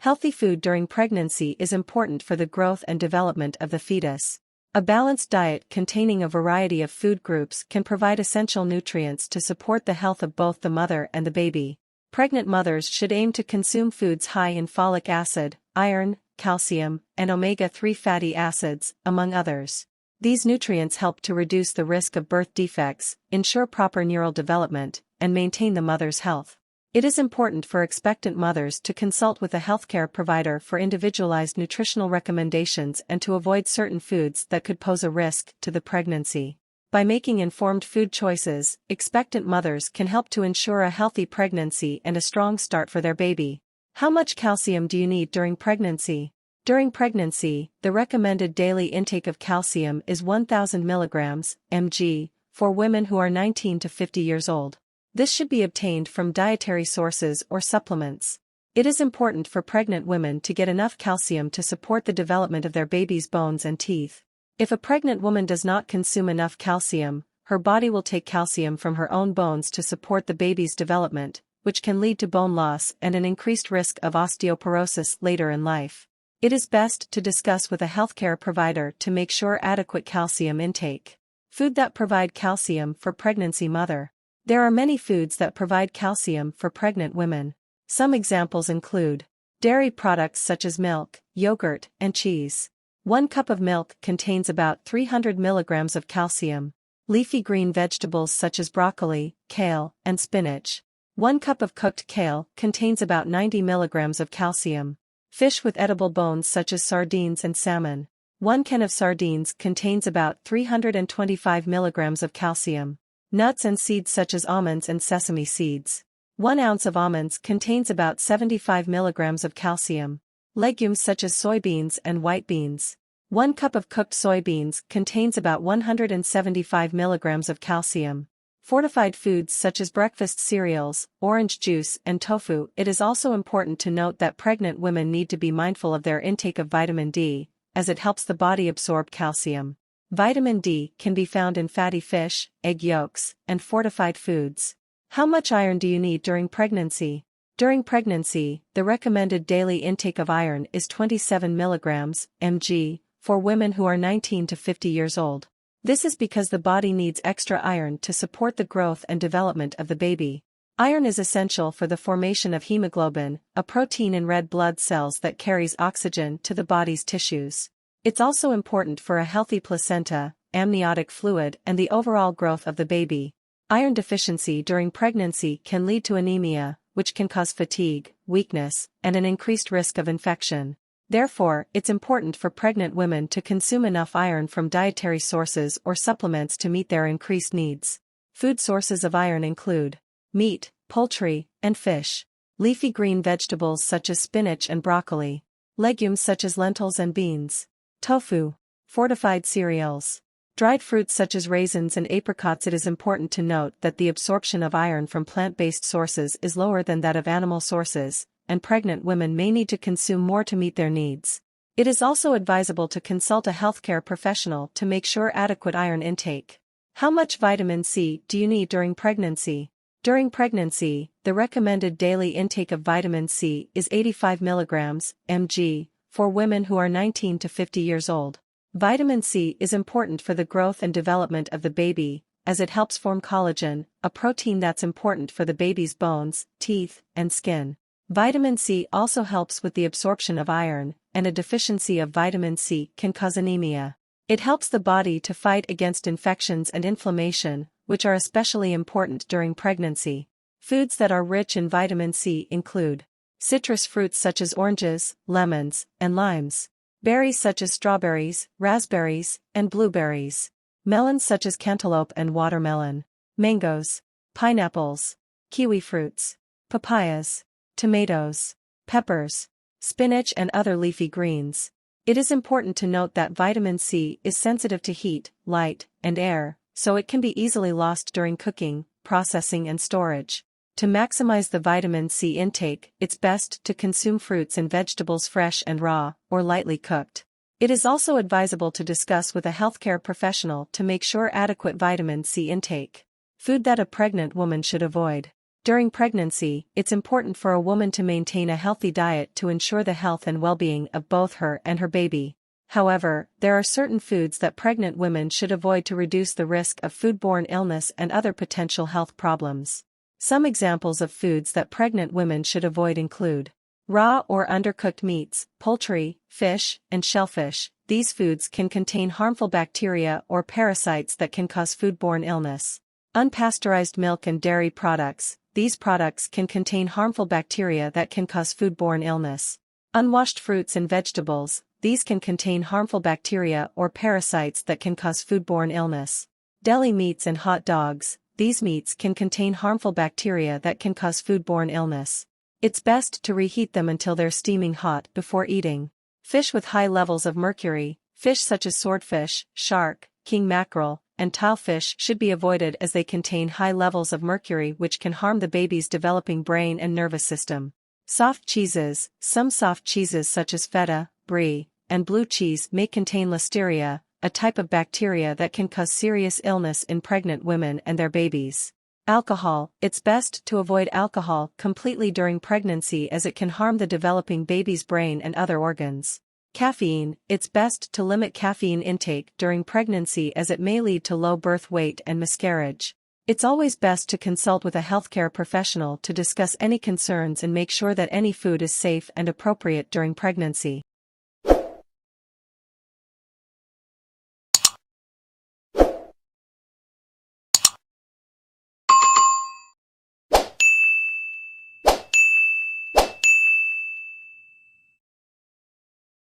Healthy food during pregnancy is important for the growth and development of the fetus. A balanced diet containing a variety of food groups can provide essential nutrients to support the health of both the mother and the baby. Pregnant mothers should aim to consume foods high in folic acid, iron, calcium, and omega-3 fatty acids, among others. These nutrients help to reduce the risk of birth defects, ensure proper neural development, and maintain the mother's health. It is important for expectant mothers to consult with a healthcare provider for individualized nutritional recommendations and to avoid certain foods that could pose a risk to the pregnancy. By making informed food choices, expectant mothers can help to ensure a healthy pregnancy and a strong start for their baby. How much calcium do you need during pregnancy? During pregnancy, the recommended daily intake of calcium is 1,000 mg, mg, for women who are 19 to 50 years old. This should be obtained from dietary sources or supplements. It is important for pregnant women to get enough calcium to support the development of their baby's bones and teeth. If a pregnant woman does not consume enough calcium, her body will take calcium from her own bones to support the baby's development, which can lead to bone loss and an increased risk of osteoporosis later in life. It is best to discuss with a healthcare provider to make sure adequate calcium intake. Food that provide calcium for pregnancy mother. There are many foods that provide calcium for pregnant women. Some examples include dairy products such as milk, yogurt, and cheese. 1 cup of milk contains about 300 mg of calcium. Leafy green vegetables such as broccoli, kale, and spinach. 1 cup of cooked kale contains about 90 mg of calcium. Fish with edible bones such as sardines and salmon. 1 can of sardines contains about 325 mg of calcium. Nuts and seeds such as almonds and sesame seeds. 1 ounce of almonds contains about 75 mg of calcium. Legumes such as soybeans and white beans. 1 cup of cooked soybeans contains about 175 mg of calcium. Fortified foods such as breakfast cereals, orange juice, and tofu. It is also important to note that pregnant women need to be mindful of their intake of vitamin D, as it helps the body absorb calcium. Vitamin D can be found in fatty fish, egg yolks, and fortified foods. How much iron do you need during pregnancy? During pregnancy, the recommended daily intake of iron is 27 mg, mg, for women who are 19 to 50 years old. This is because the body needs extra iron to support the growth and development of the baby. Iron is essential for the formation of hemoglobin, a protein in red blood cells that carries oxygen to the body's tissues. It's also important for a healthy placenta, amniotic fluid, and the overall growth of the baby. Iron deficiency during pregnancy can lead to anemia, which can cause fatigue, weakness, and an increased risk of infection. Therefore, it's important for pregnant women to consume enough iron from dietary sources or supplements to meet their increased needs. Food sources of iron include meat, poultry, and fish. Leafy green vegetables such as spinach and broccoli. Legumes such as lentils and beans. Tofu. Fortified cereals. Dried fruits such as raisins and apricots. It is important to note that the absorption of iron from plant-based sources is lower than that of animal sources, and pregnant women may need to consume more to meet their needs. It is also advisable to consult a healthcare professional to make sure adequate iron intake. How much vitamin C do you need during pregnancy? During pregnancy, the recommended daily intake of vitamin C is 85 mg, mg, for women who are 19 to 50 years old. Vitamin C is important for the growth and development of the baby, as it helps form collagen, a protein that's important for the baby's bones, teeth, and skin. Vitamin C also helps with the absorption of iron, and a deficiency of vitamin C can cause anemia. It helps the body to fight against infections and inflammation, which are especially important during pregnancy. Foods that are rich in vitamin C include citrus fruits such as oranges, lemons, and limes. Berries such as strawberries, raspberries, and blueberries. Melons such as cantaloupe and watermelon. Mangoes. Pineapples. Kiwi fruits. Papayas. Tomatoes, peppers, spinach and other leafy greens. It is important to note that vitamin C is sensitive to heat, light, and air, so it can be easily lost during cooking, processing and storage. To maximize the vitamin C intake, it's best to consume fruits and vegetables fresh and raw, or lightly cooked. It is also advisable to discuss with a healthcare professional to make sure adequate vitamin C intake. Food that a pregnant woman should avoid. During pregnancy, it's important for a woman to maintain a healthy diet to ensure the health and well-being of both her and her baby. However, there are certain foods that pregnant women should avoid to reduce the risk of foodborne illness and other potential health problems. Some examples of foods that pregnant women should avoid include raw or undercooked meats, poultry, fish, and shellfish. These foods can contain harmful bacteria or parasites that can cause foodborne illness. Unpasteurized milk and dairy products. These products can contain harmful bacteria that can cause foodborne illness. Unwashed fruits and vegetables. These can contain harmful bacteria or parasites that can cause foodborne illness. Deli meats and hot dogs. These meats can contain harmful bacteria that can cause foodborne illness. It's best to reheat them until they're steaming hot before eating. Fish with high levels of mercury. Fish such as swordfish, shark, king mackerel, and tilefish should be avoided as they contain high levels of mercury which can harm the baby's developing brain and nervous system. Soft cheeses. Some soft cheeses such as feta, brie, and blue cheese may contain listeria, a type of bacteria that can cause serious illness in pregnant women and their babies. Alcohol. It's best to avoid alcohol completely during pregnancy as it can harm the developing baby's brain and other organs. Caffeine. It's best to limit caffeine intake during pregnancy as it may lead to low birth weight and miscarriage. It's always best to consult with a healthcare professional to discuss any concerns and make sure that any food is safe and appropriate during pregnancy.